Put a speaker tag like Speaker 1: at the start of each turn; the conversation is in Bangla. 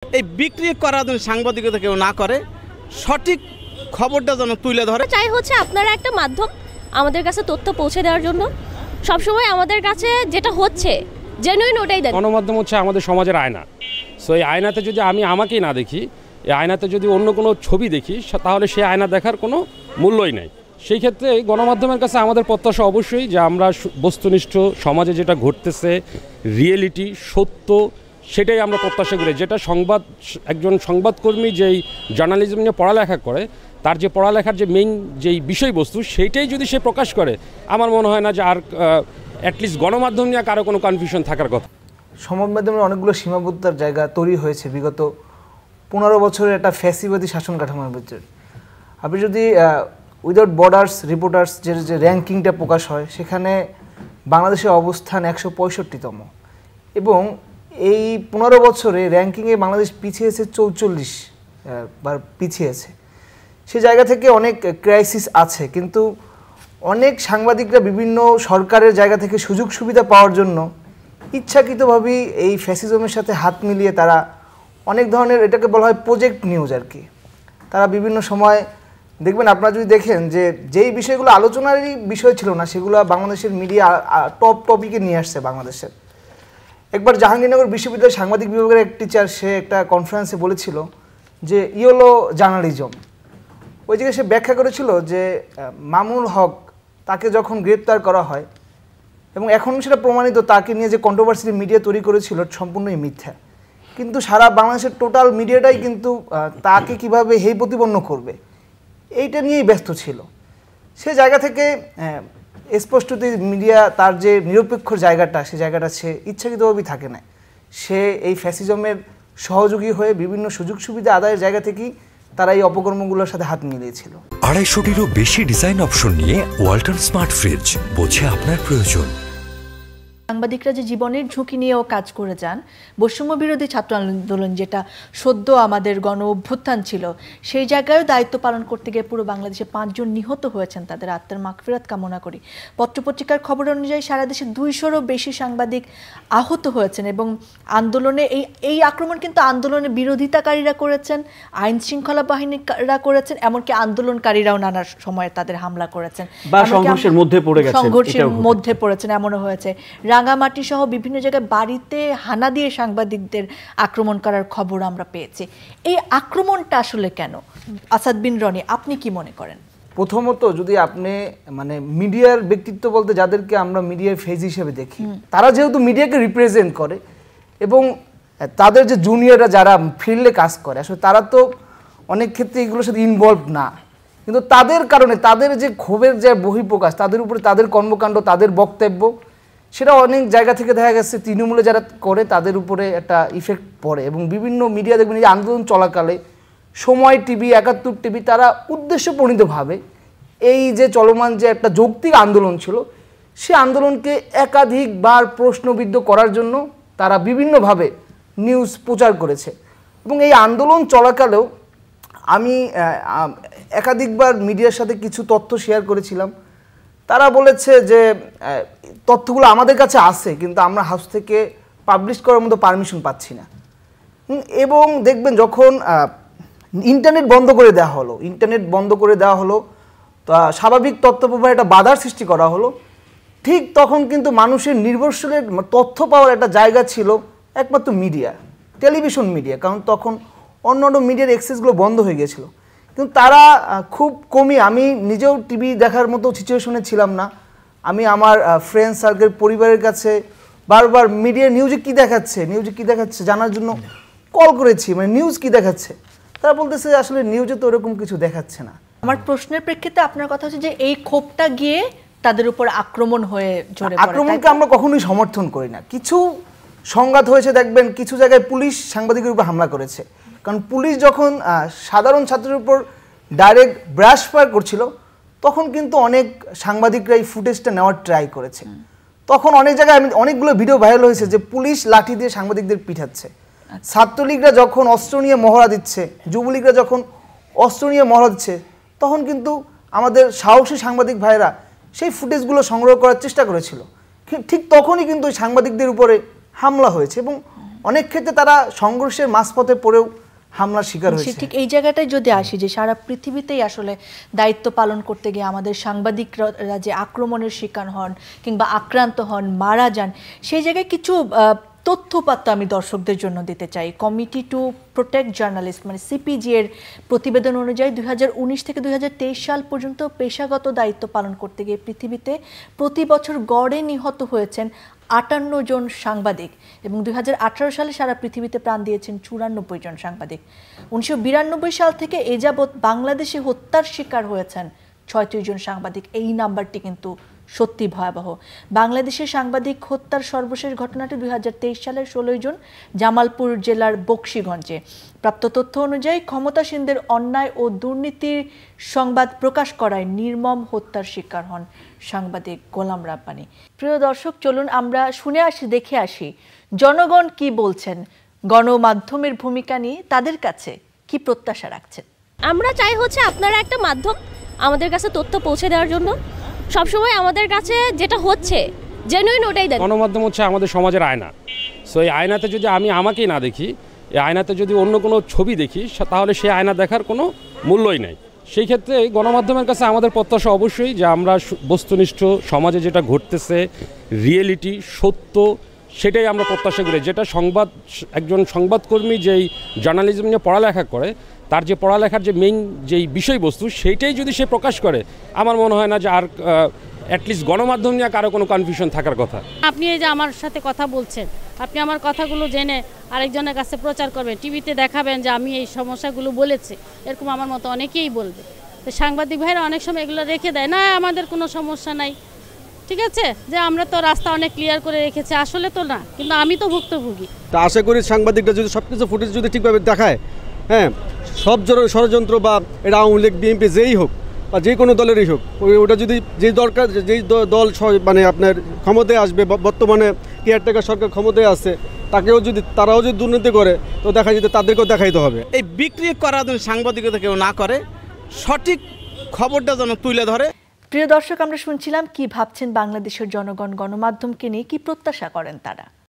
Speaker 1: এই বিক্রি করার জন্য সাংবাদিকতা কেউ না করে, সঠিক খবরটা যেন তুলে ধরে।
Speaker 2: চাই হচ্ছে আপনারা একটা মাধ্যম আমাদের কাছে তথ্য পৌঁছে দেওয়ার জন্য, সবসময় আমাদের কাছে যেটা হচ্ছে জেনুইন ওটাই দেন।
Speaker 3: গণমাধ্যম হচ্ছে আমাদের সমাজের আয়না। সো এই আয়নাতে যদি আমি আমাকেই না দেখি, এই আয়নাতে যদি অন্য কোনো ছবি দেখি, তাহলে সেই আয়না দেখার কোনো মূল্যই নেই। সেই ক্ষেত্রে গণমাধ্যমের কাছে আমাদের প্রত্যাশা অবশ্যই যে আমরা বস্তুনিষ্ঠ সমাজে যেটা ঘটতেছে, রিয়েলিটি, সত্য, সেটাই আমরা প্রত্যাশা করি। যেটা একজন সংবাদকর্মী যেই জার্নালিজম নিয়ে পড়ালেখা করে, তার যে পড়ালেখার যে মেইন যেই বিষয়বস্তু, সেইটাই যদি সে প্রকাশ করে, আমার মনে হয় না যে আর অ্যাটলিস্ট গণমাধ্যম নিয়ে কারো কোনো কনফিউশন থাকার কথা।
Speaker 4: সংবাদ মাধ্যমের অনেকগুলো সীমাবদ্ধতার জায়গা তৈরি হয়েছে বিগত 15 বছরের একটা ফ্যাসিবাদী শাসন কাঠামোর ভিতরে। আপনি যদি উইদাউট বর্ডার্স রিপোর্টার্স যে র্যাঙ্কিংটা প্রকাশ হয়, সেখানে বাংলাদেশের অবস্থান 165তম, এবং এই 15 বছরে র্যাঙ্কিংয়ে বাংলাদেশ পিছিয়েছে 44 বার পিছিয়েছে। সে জায়গা থেকে অনেক ক্রাইসিস আছে, কিন্তু অনেক সাংবাদিকরা বিভিন্ন সরকারের জায়গা থেকে সুযোগ সুবিধা পাওয়ার জন্য ইচ্ছাকৃতভাবেই এই ফ্যাসিজমের সাথে হাত মিলিয়ে তারা অনেক ধরনের, এটাকে বলা হয় প্রজেক্ট নিউজ আর কি। তারা বিভিন্ন সময় দেখবেন, আপনারা যদি দেখেন যে যেই বিষয়গুলো আলোচনারই বিষয় ছিল না, সেগুলো বাংলাদেশের মিডিয়া টপ টপিকে নিয়ে আসছে বাংলাদেশের। একবার জাহাঙ্গীরনগর বিশ্ববিদ্যালয়ের সাংবাদিক বিভাগের এক টিচার, সে একটা কনফারেন্সে বলেছিল যে ইয়েলো জার্নালিজম। ওই জায়গায় সে ব্যাখ্যা করেছিল যে মামুনুল হক, তাকে যখন গ্রেপ্তার করা হয় এবং এখন সেটা প্রমাণিত, তাকে নিয়ে যে কন্ট্রোভার্সি মিডিয়া তৈরি করেছিল সম্পূর্ণই মিথ্যা, কিন্তু সারা বাংলাদেশের টোটাল মিডিয়াটাই কিন্তু তাকে কিভাবে হেয় প্রতিপন্ন করবে এইটা নিয়েই ব্যস্ত ছিল। সে জায়গা থেকে স্পষ্টতই মিডিয়া তার যে নিরপেক্ষ জায়গাটা, সে জায়গাটা সে ইচ্ছাকৃতভাবেই থাকে না। সে এই ফ্যাসিজমের সহযোগী হয়ে বিভিন্ন সুযোগ সুবিধা আদায়ের জায়গা থেকেই তারা এই অপকর্মগুলোর সাথে হাত মিলিয়েছিল।
Speaker 5: 250-টিরও বেশি ডিজাইন অপশন নিয়ে ওয়ালটন স্মার্ট ফ্রিজ, বোঝে আপনার প্রয়োজন।
Speaker 6: সাংবাদিকরা যে জীবনের ঝুঁকি নিয়েও কাজ করে যান, বৈষম্য বিরোধী ছাত্র আন্দোলন যেটা সদ্য আমাদের গণ অভ্যুত্থান ছিল, সেই জায়গায়ও দায়িত্ব পালন করতে গিয়ে পুরো বাংলাদেশে 5 জন নিহত হয়েছেন, তাদের আত্মার মাগফিরাত কামনা করি। পত্রপত্রিকার খবর অনুযায়ী সারা দেশে 200-রও বেশি সাংবাদিক আহত হয়েছেন, এবং আন্দোলনে এই আক্রমণ কিন্তু আন্দোলনের বিরোধিতাকারীরা করেছেন, আইন শৃঙ্খলা বাহিনীরা করেছেন, এমনকি আন্দোলনকারীরাও নানা সময়ে তাদের হামলা করেছেন
Speaker 7: বা সংঘর্ষের
Speaker 6: মধ্যে পড়েছেন, এমনও হয়েছে। রাঙ্গামাটি সহ বিভিন্ন জায়গায় বাড়িতে হানা দিয়ে সাংবাদিকদের আক্রমণ করার খবর আমরা পেয়েছি। এই আক্রমণটা আসলে কেন? আসাদ বিন রনি, আপনি কি মনে করেন?
Speaker 4: প্রথমত, যদি আপনি মিডিয়ার ব্যক্তিত্ব বলতে যাদেরকে আমরা মিডিয়ার ফেজ হিসেবে দেখি, তারা যেহেতু মিডিয়াকে রিপ্রেজেন্ট করে এবং তাদের যে জুনিয়ররা যারা ফিল্ডে কাজ করে, আসলে তারা তো অনেক ক্ষেত্রে এগুলোর সাথে ইনভলভ না, কিন্তু তাদের কারণে তাদের যে ক্ষোভের যে বহিঃপ্রকাশ, তাদের উপরে তাদের কর্মকাণ্ড, তাদের বক্তব্য, সেটা অনেক জায়গা থেকে দেখা গেছে তৃণমূলে যারা করে তাদের উপরে একটা ইফেক্ট পড়ে। এবং বিভিন্ন মিডিয়া দেখবেন এই আন্দোলন চলাকালে সময় টিভি, 71 টিভি, তারা উদ্দেশ্যপ্রণীতভাবে এই যে চলমান যে একটা যৌক্তিক আন্দোলন ছিল, সে আন্দোলনকে একাধিকবার প্রশ্নবিদ্ধ করার জন্য তারা বিভিন্নভাবে নিউজ প্রচার করেছে। এবং এই আন্দোলন চলাকালেও আমি একাধিকবার মিডিয়ার সাথে কিছু তথ্য শেয়ার করেছিলাম। তারা বলেছে যে তথ্যগুলো আমাদের কাছে আছে, কিন্তু আমরা হাউস থেকে পাবলিশ করার মতো পারমিশন পাচ্ছি না। এবং দেখবেন যখন ইন্টারনেট বন্ধ করে দেওয়া হলো, তা স্বাভাবিক তথ্য প্রবাহে একটা বাধার সৃষ্টি করা হলো, ঠিক তখন কিন্তু মানুষের নির্ভরশীলের তথ্য পাওয়ার একটা জায়গা ছিল একমাত্র মিডিয়া, টেলিভিশন মিডিয়া, কারণ তখন অন্য মিডিয়ার অ্যাক্সেসগুলো বন্ধ হয়ে গিয়েছিল। কিন্তু তারা খুব কমই, আমি নিজেও টিভি দেখার মতো সিচুয়েশনে ছিলাম না, আমি আমার ফ্রেন্ড সার্কেল, পরিবারের কাছে বারবার মিডিয়া নিউজে কী দেখাচ্ছে জানার জন্য কল করেছি, নিউজ কী দেখাচ্ছে। তারা বলতেছে আসলে নিউজে তো ওরকম কিছু দেখাচ্ছে না।
Speaker 6: আমার প্রশ্নের প্রেক্ষিতে আপনার কথা হচ্ছে যে এই ক্ষোভটা গিয়ে তাদের উপর আক্রমণ হয়ে ঝরে পড়ে।
Speaker 4: আক্রমণকে আমরা কখনোই সমর্থন করি না। কিছু সংঘাত হয়েছে, দেখবেন কিছু জায়গায় পুলিশ সাংবাদিকের উপর হামলা করেছে, কারণ পুলিশ যখন সাধারণ ছাত্রের উপর ডাইরেক্ট ব্রাশ ফায়ার করছিল, তখন কিন্তু অনেক সাংবাদিকরা এই ফুটেজটা নেওয়ার ট্রাই করেছে। তখন অনেক জায়গায় অনেকগুলো ভিডিও ভাইরাল হয়েছে যে পুলিশ লাঠি দিয়ে সাংবাদিকদের পিটাচ্ছে। ছাত্রলীগরা যখন অস্ত্র নিয়ে মহড়া দিচ্ছে, যুবলীগরা যখন অস্ত্র নিয়ে মহড়া দিচ্ছে, তখন কিন্তু আমাদের সাহসী সাংবাদিক ভাইরা সেই ফুটেজগুলো সংগ্রহ করার চেষ্টা করেছিল। ঠিক তখনই কিন্তু সাংবাদিকদের উপরে হামলা হয়েছে এবং অনেক ক্ষেত্রে তারা সংঘর্ষের মাঝপথে পড়েও হামলার শিকার হয়েছে।
Speaker 6: ঠিক এই জায়গাটায় যদি আসি যে সারা পৃথিবীতেই আসলে দায়িত্ব পালন করতে গিয়ে আমাদের সাংবাদিকরা যে আক্রমণের শিকার হন কিংবা আক্রান্ত হন, মারা যান, সেই জায়গায় কিছু তথ্যপাত্র আমি দর্শকদের জন্য দিতে চাই। কমিটি টু প্রোটেক্ট জার্নালিস্ট মানে সিপিজি এর প্রতিবেদন অনুযায়ী 2019 থেকে 2023 সাল পর্যন্ত পেশাগত দায়িত্ব পালন করতে গিয়ে পৃথিবীতে প্রতি বছর গড়ে নিহত হয়েছেন 58 জন সাংবাদিক এবং 2018 সালে সারা পৃথিবীতে প্রাণ দিয়েছেন 94 জন সাংবাদিক। 1992 সাল থেকে এ যাবৎ বাংলাদেশে হত্যার শিকার হয়েছেন 36 জন সাংবাদিক। এই নাম্বারটি কিন্তু সত্যি ভয়াবহ। বাংলাদেশের সাংবাদিক হত্যার সর্বশেষ ঘটনাটি 2023 সালের 16 জুন জামালপুর জেলার বকশীগঞ্জে। প্রাপ্ত তথ্য অনুযায়ী ক্ষমতাসীনদের অন্যায় ও দুর্নীতির সংবাদ প্রকাশ করায় নির্মম হত্যার শিকার হন সাংবাদিক গোলাম রাব্বানী। প্রিয় দর্শক, চলুন আমরা শুনে আসি, দেখে আসি জনগণ কি বলছেন, গণমাধ্যমের ভূমিকা নিয়ে তাদের কাছে কি প্রত্যাশা রাখছেন।
Speaker 2: আমরা চাই হচ্ছে আপনারা একটা মাধ্যম আমাদের কাছে তথ্য পৌঁছে দেওয়ার জন্য। সবসময় আমাদের কাছে যেটা হচ্ছে জেনুইন ওটাই দেন।
Speaker 3: গণমাধ্যম হচ্ছে আমাদের সমাজের আয়না। সো এই আয়নাতে যদি আমি আমাকেই না দেখি, এই আয়নাতে যদি অন্য কোনো ছবি দেখি, তাহলে সেই আয়না দেখার কোনো মূল্যই নেই। সেই ক্ষেত্রে গণমাধ্যমের কাছে আমাদের প্রত্যাশা অবশ্যই যে আমরা বস্তুনিষ্ঠ সমাজে যেটা ঘটতেছে, রিয়েলিটি, সত্য, সেটাই আমরা প্রত্যাশা করি। যেটা সংবাদ, একজন সংবাদকর্মী যেই জার্নালিজম নিয়ে পড়ালেখা করে, তার যে পড়ালেখার যে মেইন যেই বিষয়বস্তু, সেইটাই যদি সে প্রকাশ করে, আমার মনে হয় না যে আর অ্যাটলিস্ট গণমাধ্যম নিয়ে কারো কোনো কনফিউশন থাকার কথা।
Speaker 7: আপনি এই যে আমার সাথে কথা বলছেন, আপনি আমার কথাগুলো জেনে আরেকজনের কাছে প্রচার করবেন, টিভিতে দেখাবেন যে আমি এই সমস্যাগুলো বলেছি, এরকম আমার মতো অনেকেই বলবে। তো সাংবাদিক ভাইরা অনেক সময় এগুলো রেখে দেয়, না আমাদের কোনো সমস্যা নাই, ঠিক আছে, যে আমরা তো রাস্তা অনেক ক্লিয়ার করে রেখেছি। আসলে তো না, কিন্তু আমি তো ভুক্তভোগী।
Speaker 8: তা আশা করি সাংবাদিকরা যদি সব কিছু ফুটেজ যদি ঠিকভাবে দেখায়, হ্যাঁ, সব ষড়যন্ত্র বা এটা আওয়ামী লীগ, বিএনপি যেই হোক বা যে কোনো দলেরই হোক, ওটা যদি যেই দরকার, যেই দল মানে আপনার ক্ষমতায় আসবে, বর্তমানে কেয়ারটেকার সরকার ক্ষমতায় আছে, তারাও যদি দুর্নীতি করে, তো দেখা যেতে তাদেরকেও দেখাইতে হবে।
Speaker 1: এই বিক্রি করার জন্য সাংবাদিকতা কেউ না করে, সঠিক খবরটা যেন তুলে ধরে।
Speaker 6: প্রিয় দর্শক, আমরা শুনছিলাম কি ভাবছেন বাংলাদেশের জনগণ, গণমাধ্যমকে নিয়ে কি প্রত্যাশা করেন তারা।